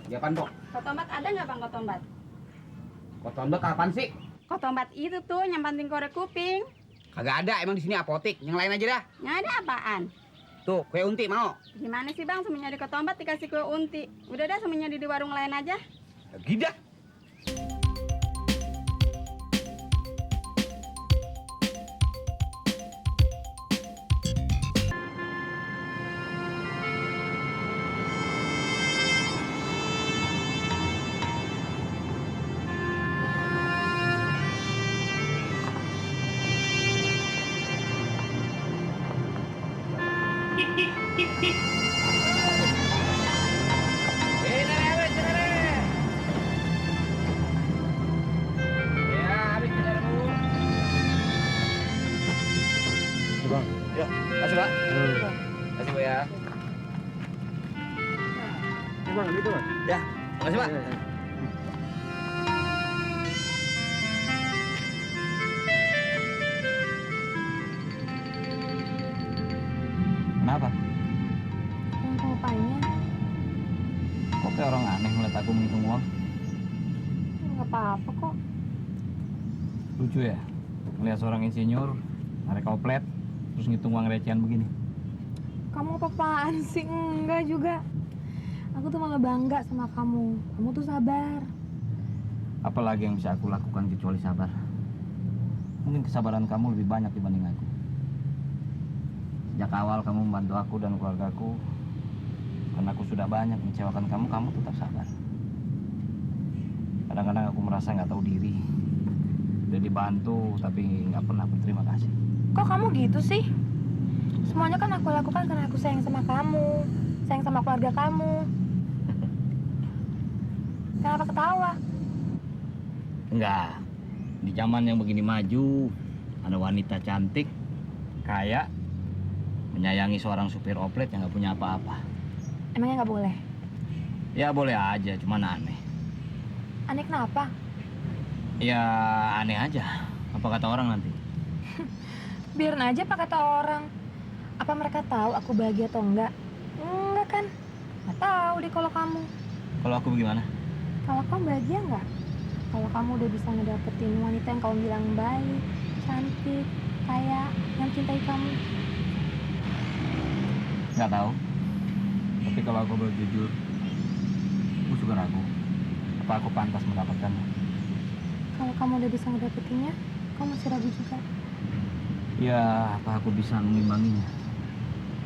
Ya pan, Pok? Kotombat ada nggak Bang kotombat? Kotombat kapan sih? Kotombat itu tuh yang banting korek kuping. Kagak ada, emang di sini apotik. Yang lain aja dah. Nggak ada apaan? Tuh, kue unti mau. Gimana sih Bang semuanya di kotombat dikasih kue unti? Udah dah semuanya di warung lain aja. Gida. Kasih, Pak. Kasih, Bu ya. Bang, gitu, Bang. Ya, makasih, Pak. Kenapa? Apanya? Kok kayak orang aneh ngeliat aku menghitung uang? Nggak apa-apa kok. Lucu ya? Ngeliat seorang insinyur, narik oplet, terus ngitung uang recehan begini. Kamu apa-apaan sih? Enggak juga. Aku tuh malah bangga sama kamu. Kamu tuh sabar. Apalagi yang bisa aku lakukan kecuali sabar? Mungkin kesabaran kamu lebih banyak dibanding aku. Sejak awal kamu membantu aku dan keluargaku. Karena aku sudah banyak mengecewakan kamu, kamu tetap sabar. Kadang-kadang aku merasa nggak tahu diri. Udah dibantu, tapi nggak pernah berterima kasih. Kok kamu gitu sih? Semuanya kan aku lakukan karena aku sayang sama kamu. Sayang sama keluarga kamu. Kenapa ketawa? Enggak. Di zaman yang begini maju, ada wanita cantik, kaya, menyayangi seorang supir oplet yang nggak punya apa-apa. Emangnya nggak boleh? Ya boleh aja, cuman aneh. Aneh kenapa? Ya aneh aja. Apa kata orang nanti? Biarin aja apa kata orang. Apa mereka tahu aku bahagia atau enggak? Enggak kan? Nggak tahu deh kalau kamu. Kalau aku bagaimana? Kalau kamu bahagia nggak? Kalau kamu udah bisa ngedapetin wanita yang kamu bilang baik, cantik, kaya, yang cintai kamu. Nggak tahu. Tapi kalau aku boleh jujur, aku juga ragu. Apa aku pantas mendapatkannya? Kalau kamu udah bisa ngedapetinnya, kamu masih ragu juga. Ya, apa aku bisa mengimbanginya?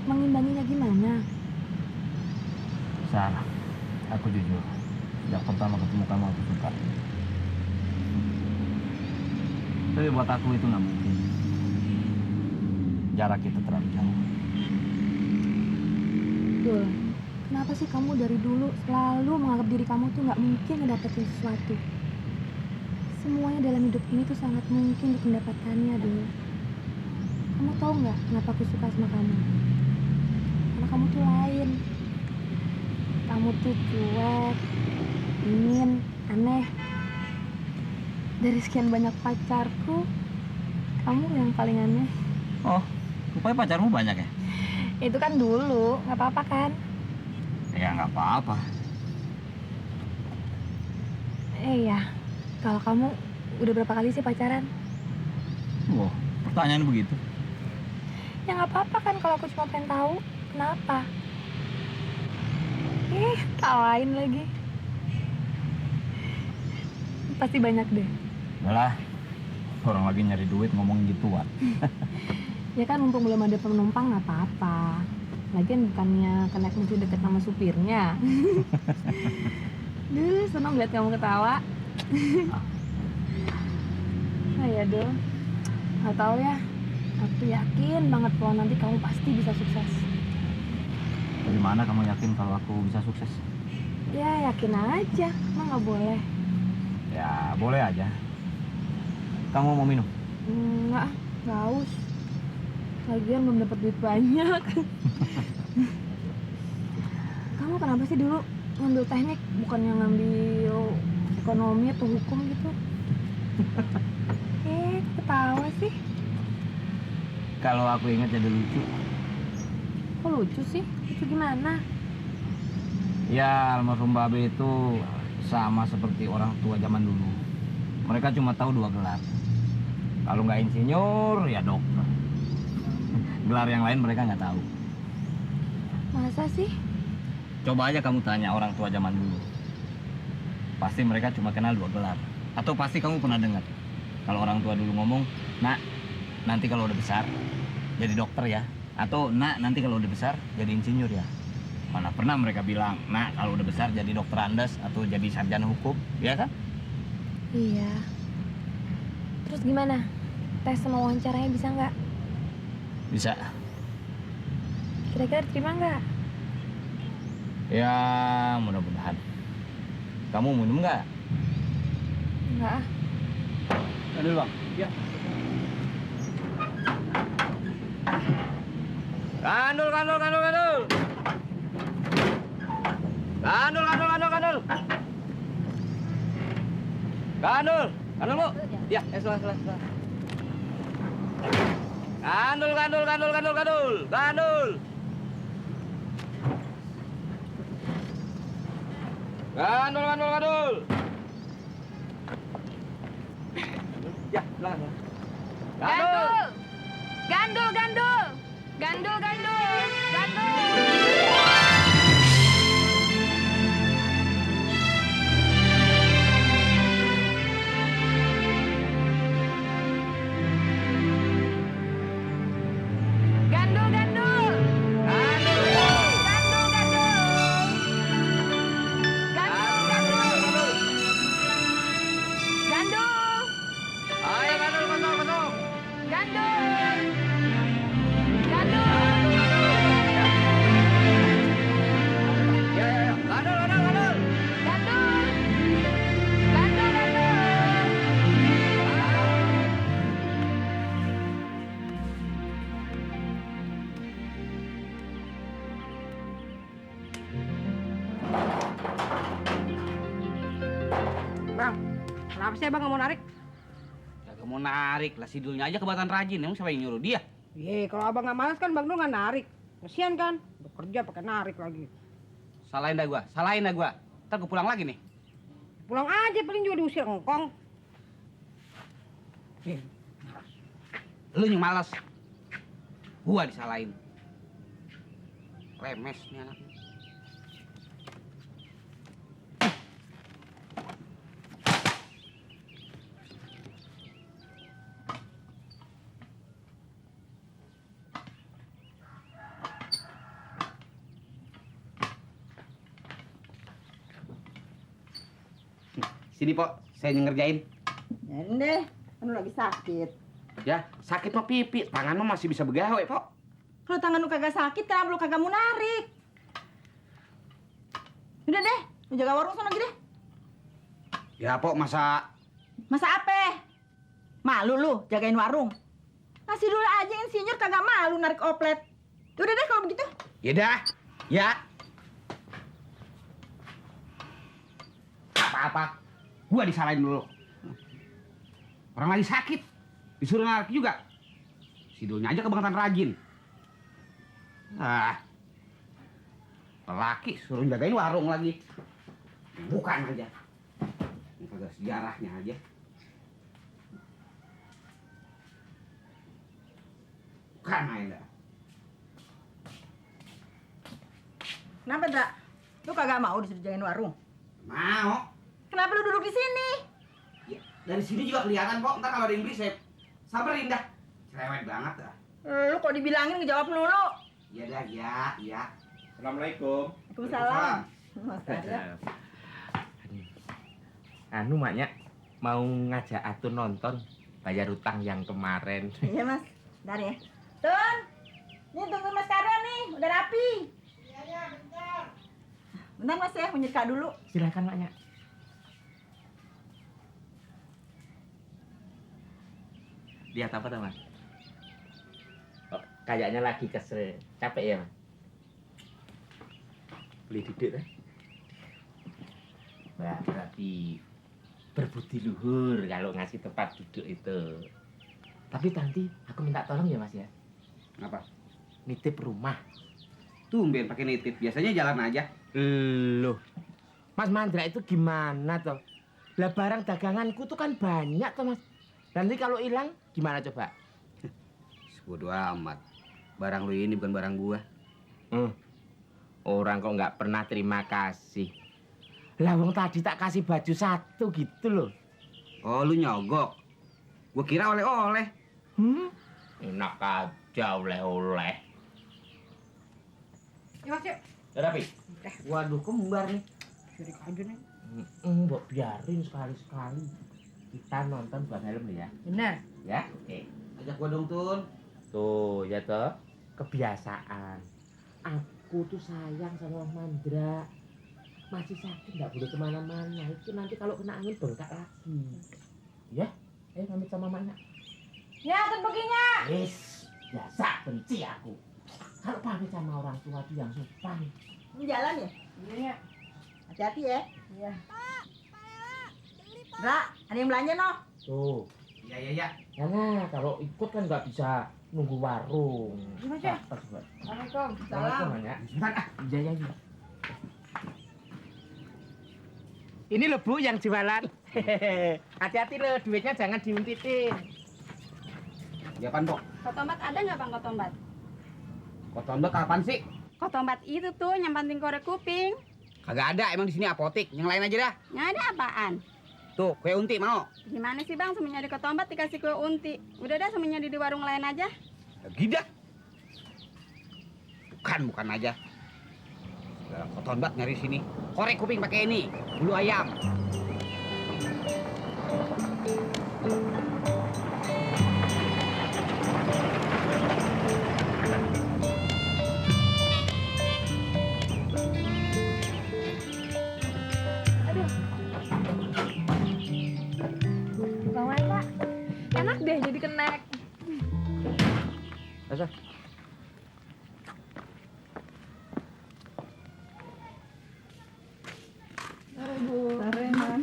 Mengimbanginya gimana? Sarah, aku jujur. Sejak pertama ketemu kamu aku suka. Tapi buat aku itu nggak mungkin. Jarak kita terlalu jauh. Dul, kenapa sih kamu dari dulu selalu menganggap diri kamu tuh nggak mungkin ngedapetin sesuatu? Semuanya dalam hidup ini tuh sangat mungkin untuk mendapatkannya, Dul. Kamu tahu nggak kenapa aku suka sama kamu? Karena kamu tuh lain. Kamu tuh cuek, dingin, aneh. Dari sekian banyak pacarku, kamu yang paling aneh. Oh, rupanya pacarmu banyak ya? Itu kan dulu, nggak apa-apa kan? Ya nggak apa-apa. Iya, kalau kamu udah berapa kali sih pacaran? Wow, pertanyaan begitu. Ya nggak apa-apa kan kalau aku cuma pengen tahu kenapa. Tawain lagi. Pasti banyak deh. Udah lah, orang lagi nyari duit ngomong gituan. Ya kan mumpung belum ada penumpang nggak apa-apa. Lagian bukannya kena mesti deket sama supirnya. Duh, seneng lihat kamu ketawa. Nah ya Dul, nggak tahu ya. Aku yakin banget kalau nanti kamu pasti bisa sukses. Bagaimana kamu yakin kalau aku bisa sukses? Ya yakin aja, emang nggak boleh. Ya boleh aja. Kamu mau minum? Nggak haus. Lagian belum dapat duit banyak. Kamu kenapa sih dulu ngambil teknik bukannya ngambil ekonomi atau hukum gitu? Ketawa sih. Kalau aku ingat jadi lucu. Kok lucu sih? Lucu gimana? Ya, almarhum Babe itu sama seperti orang tua zaman dulu. Mereka cuma tahu 2 gelar. Kalau nggak insinyur, ya dokter. Gelar yang lain mereka nggak tahu. Masa sih? Coba aja kamu tanya orang tua zaman dulu. Pasti mereka cuma kenal 2 gelar. Atau pasti kamu pernah dengar kalau orang tua dulu ngomong, "Nak, nanti kalau udah besar jadi dokter ya." Atau, "Nak, nanti kalau udah besar jadi insinyur ya." Mana pernah mereka bilang, "Nak, kalau udah besar jadi dokter Andes atau jadi sarjana hukum." Ya kan? Iya. Terus gimana? Tes sama wawancaranya bisa nggak? Bisa. Kira-kira terima nggak? Ya, mudah-mudahan. Kamu minum nggak? Nggak ah. Ambil bang. Ya. Gandul, gandul, gandul, gandul. Gandul, gandul, gandul, gandul. Gandul, gandul bu. Ya, setelah. Gandul, gandul, gandul, gandul, gandul, gandul. Gandul, gandul, gandul. Ya, silakan. Gandul. Gandul, gandul. Gandul, gandul. Gandul. Gandul, gandul. Gandul, gandul. Gandul, gandul. Gandul. Ayo, gandul, kosong, kosong. Gandul. Gandul. Ya, gandul, gandul, gandul. Gandul. Gandul, gandul. Bang, kenapa sih abang nggak mau narik? Kagak mau narik lah, sidulnya aja kebatan rajin. Emang siapa yang nyuruh dia? Iya, kalau abang nggak malas kan bang Dul nggak narik. Kasian kan, udah kerja pakai narik lagi. Salahin dah gua. Ntar gua pulang lagi nih. Pulang aja paling juga diusir engkong. Lu yang malas. Gua disalahin. Remes nih anak. Sini, Pok. Saya yang ngerjain. Deh, kan lu lagi sakit. Ya, sakit mah pipi. Tangan mah masih bisa begawe, Pok. Kalau tangan lu kagak sakit, kenapa lu kagak mau narik? Udah deh, lu jaga warung sana lagi deh. Ya, Pok, masa... Masa apa? Malu lu jagain warung? Ngasih dulu aja insinyur kagak malu narik oplet. Udah deh kalau begitu. Ya dah. Ya. Apa-apa. Gua disalahin dulu. Orang lagi sakit. Disuruh narik juga. Sidulnya aja kebangetan rajin. Ah. Lelaki suruh jagain warung lagi. Bukan aja. Ini kagak sejarahnya aja. Bukan aja. Kenapa, Dra? Lu kagak mau disuruh jagain warung? Mau. Kenapa lu duduk di sini? Ya, dari sini juga kelihatan, Pok. Ntar kalau ada yang berisik, sabarin dah. Cerewet banget dah. Lu kok dibilangin ngejawab melulu? Iya dah, ya. Assalamualaikum. Waalaikumsalam. Mas Arya. Anu maknya mau ngajak Atun nonton bayar utang yang kemarin. Iya, Mas. Bentar ya. Tun, nih tungguin Mas Karya nih, udah rapi. Iya, bentar. Bentar, Mas ya, menyeka dulu. Silakan maknya. Lihat apa tuh, Mas? Oh, kayaknya lagi kesel. Capek ya, Mas? Beli duduk deh. Wah, berarti berbudi luhur kalau ngasih tempat duduk itu. Tapi nanti aku minta tolong ya, Mas ya. Kenapa? Nitip rumah. Tumben pakai nitip. Biasanya jalan aja. Loh, Mas Mandra itu gimana toh? Lah barang daganganku tuh kan banyak toh Mas. Nanti kalau hilang gimana coba? Bodo amat. Barang lu ini bukan barang gua. Orang kok nggak pernah terima kasih. Lah wong tadi tak kasih baju satu gitu loh. Oh, lu nyogok. Gua kira oleh-oleh. Enak aja oleh-oleh. Yuk, Mas, yuk. Tapi, Waduh, kembar nih. Sirik aja nih. mbok biarin sekali-sekali. Kita nonton buat helm ya. Bener. Ya, oke. Ajak gua dong, Tun. Tuh, ya toh. Kebiasaan. Aku tuh sayang sama Mas Mandra. Masih sakit nggak boleh kemana-mana. Itu nanti kalau kena angin bengkak lagi. Ya, pamit sama mamanya. Ya, tembakinya. Wis, biasa benci aku. Kalau pamit sama orang tua tuh yang sopan. Ini jalan ya? Iya. Hati-hati ya. Iya. Ra, ada yang belanja noh? Tuh, Iya. karena kalau ikut kan nggak bisa nunggu warung. Gimana, Cek? Cepat, cepat. Assalamualaikum. Assalamualaikum, ya. Sebentar ah. Iya. Ini loh Bu yang jualan. Hati-hati loh, duitnya jangan diuntitin. Ya apaan, Pok? Kotombat ada nggak Bang kotombat? Kotombat kapan sih? Kotombat itu tuh yang banting korek kuping. Kagak ada, emang di sini apotik. Yang lain aja dah. Yang ada apaan? Tuh, kue unti mau. Gimana sih Bang semuanya di kotombat dikasih kue unti? Udah dah semuanya di warung lain aja. Gida. Bukan aja. Kotombat nyari sini. Korek kuping pakai ini. Bulu ayam. Bang Wanda, enak deh jadi kenek. Masa? Sore, Man.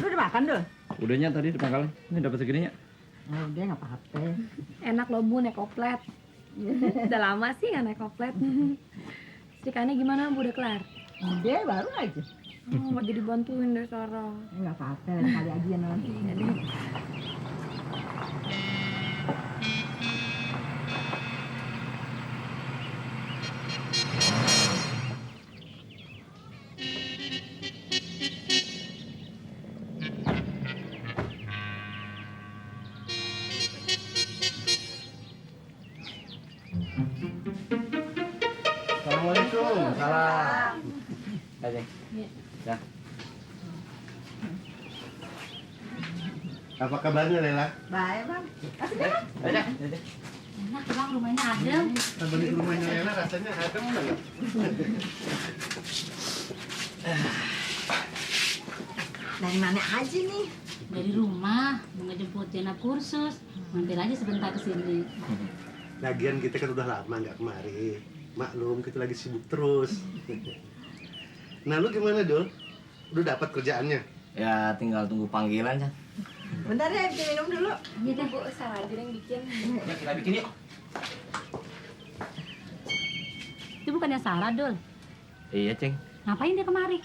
Lu udah makan, Dul? Udahnya tadi di pangkalan. Ini dapat segininya. Oh, udah nggak apa-apa. Enak loh Bu naik oplet. Udah lama sih nggak naik oplet. Setrikannya gimana Bu, udah kelar? Udah, baru aja. Oh, mau jadi bantuin deh Sarah. Nggak apa-apa, lain kali aja nanti. Assalamualaikum. Salam. Aja. Ya. Apa kabarnya Lela? Baik, Bang. Aja. Enak Bang, rumahnya adem. Kabar di rumahnya Lela rasanya adem banget. Dari mana aja nih? Dari rumah, mau ngejemput Jana kursus. Mampir aja sebentar ke sini. Lagian kita kan udah lama nggak kemari. Maklum kita lagi sibuk terus. Nah lu gimana Dul? Udah dapat kerjaannya? Ya tinggal tunggu panggilan, Chan. Bentar ya, bikin minum dulu. Iya deh. Bu, Sarah aja yang bikin. Ya, kita bikin yuk. Itu bukannya Sarah, Dul. Iya, Ceng. Ngapain dia kemari?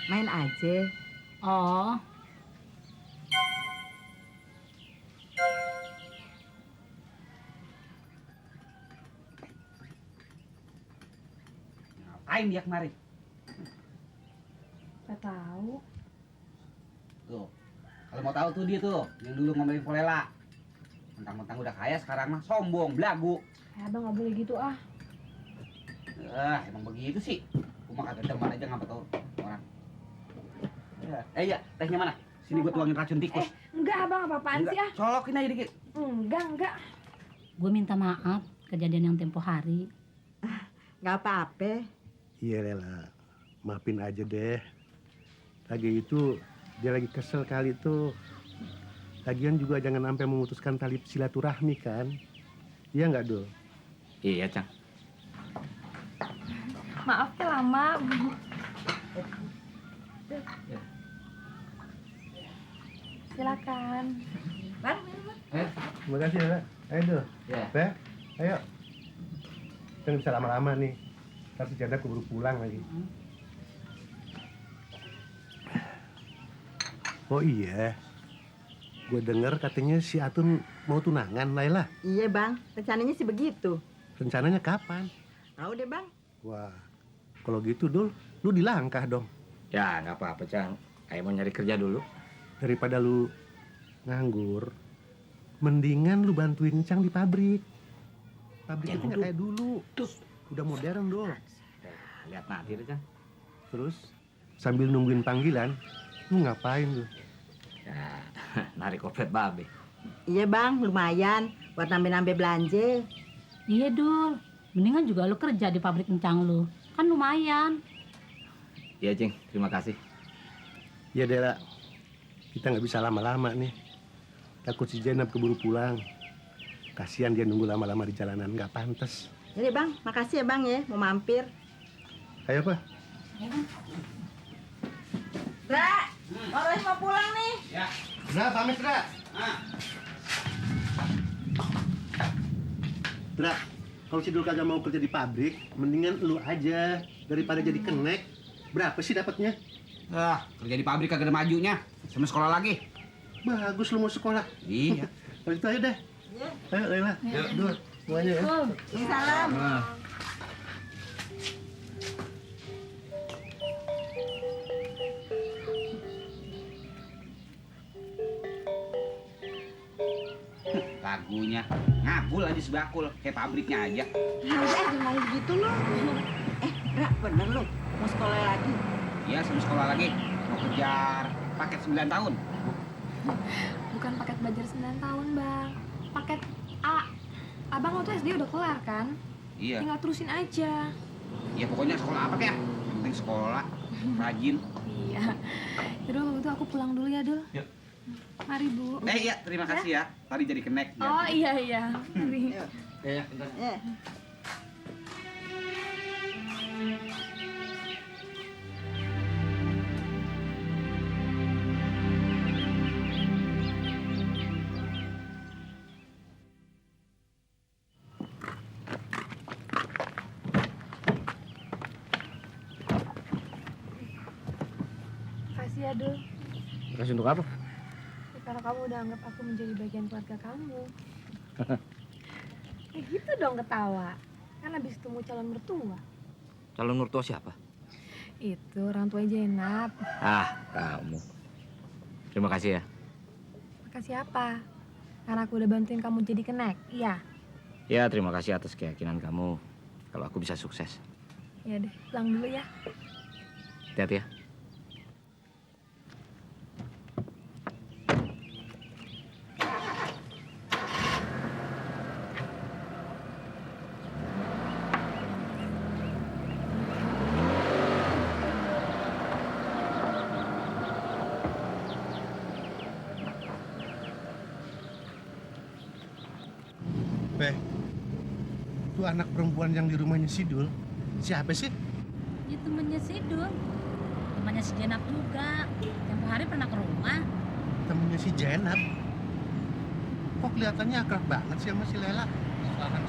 Main aja. Oh, Ngapain dia kemari? Gak tahu. Tuh. Kalau mau tahu tuh dia tuh, yang dulu ngomelin Polela. Mentang-mentang udah kaya sekarang mah sombong, belagu. Abang nggak boleh gitu ah. Emang begitu sih. Gua mah kagak demen aja ngapa tahu orang. Iya, tehnya mana? Sini gua tuangin racun tikus. Enggak abang, apa-apaan sih ah? Colokin aja dikit. Enggak. gue minta maaf kejadian yang tempo hari. Nggak apa-apa. Iya Lela, maafin aja deh. Lagi itu dia lagi kesel kali tuh. Lagian juga jangan sampai memutuskan tali silaturahmi kan? Iya nggak Dul? Iya, Cang. Maaf ya lama. Silakan. Bang, Terima kasih Lela. Ayo Dul. Ya. Be, ayo. Jangan bisa lama-lama nih. Ntar si Janda keburu pulang lagi. Oh iya, gue denger katanya si Atun mau tunangan, Laila. Iya bang, rencananya sih begitu. Rencananya kapan? Tahu deh bang. Wah, kalau gitu Dul, lu dilangkah dong. Ya nggak apa-apa Cang. Ayah mau nyari kerja dulu. Daripada lu nganggur, mendingan lu bantuin Cang di pabrik. Pabrik itu nggak kayak dulu. Udah modern Dul. Lihat nanti deh Cang. Terus sambil nungguin panggilan, lu ngapain lu? Ya narik kopet babe. Iya bang, lumayan buat nambah-nambah belanja. Iya Dul, mendingan juga lu kerja di pabrik kencang lu, kan lumayan. Iya Cing, terima kasih. Ya Dela, kita nggak bisa lama-lama nih. Takut si Jenab keburu pulang. Kasihan dia nunggu lama-lama di jalanan, nggak pantas. Jadi bang, makasih ya bang ya, mau mampir. Ayo apa? Dra, orang mau pulang nih. Ya. Dra, pamit Dra. Ah. Dra, kalau si Dul kagak mau kerja di pabrik, mendingan lu aja daripada jadi kenek. Berapa sih dapatnya? Kerja di pabrik kagak ada majunya. Sama sekolah lagi. Bagus lu mau sekolah. Iya. Kalau gitu ayo deh. Ayo Laila. Dul, semuanya ya. Salam. Lagunya ngabul aja sebakul kayak pabriknya aja. Ya udah, jangan ngomong begitu lu. Dra, bener lu, mau sekolah lagi. Iya, sama sekolah lagi. Mau kejar paket 9 tahun. Bukan paket belajar 9 tahun, Bang. Paket A. Abang waktu SD udah kelar kan? Iya. Tinggal terusin aja. Ya pokoknya sekolah apa ya? Yang penting sekolah, rajin. Iya. Yaudah kalau gitu aku pulang dulu ya, Dul. Yuk. Mari, Bu. Iya, terima kasih ya. Tadi jadi kenek. Oh iya. Mari. Ya, bentar. Makasih ya, Dul. Kasih untuk apa? Ya, karena kamu udah anggap aku menjadi bagian keluarga kamu. Ya gitu dong ketawa. Kan habis ketemu calon mertua. Calon mertua siapa? Itu orang tua Jenab. Ah, kamu. Terima kasih ya. Makasih apa? Karena aku udah bantuin kamu jadi kenek. Iya. Ya, terima kasih atas keyakinan kamu kalau aku bisa sukses. Ya deh, pulang dulu ya. Hati-hati ya. Itu anak perempuan yang di rumahnya Sidul. Siapa sih? Dia temennya si Dul, temannya si Jenab juga. Tempo hari pernah ke rumah. Temennya si Jenab. Kok kelihatannya akrab banget sih sama si Lela?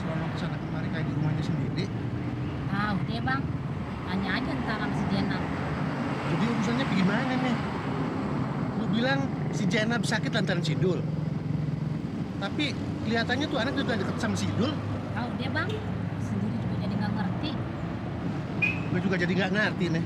Selalu kesana kemari kayak di rumahnya sendiri. Tahu deh bang, tanya aja ntar sama si Jenab. Jadi urusannya gimana nih? Lu bilang si Jenab sakit lantaran Sidul. Tapi kelihatannya tuh anak juga deket sama Sidul. Tahu deh bang, sendiri juga jadi nggak ngerti. Gue juga jadi nggak ngerti nih.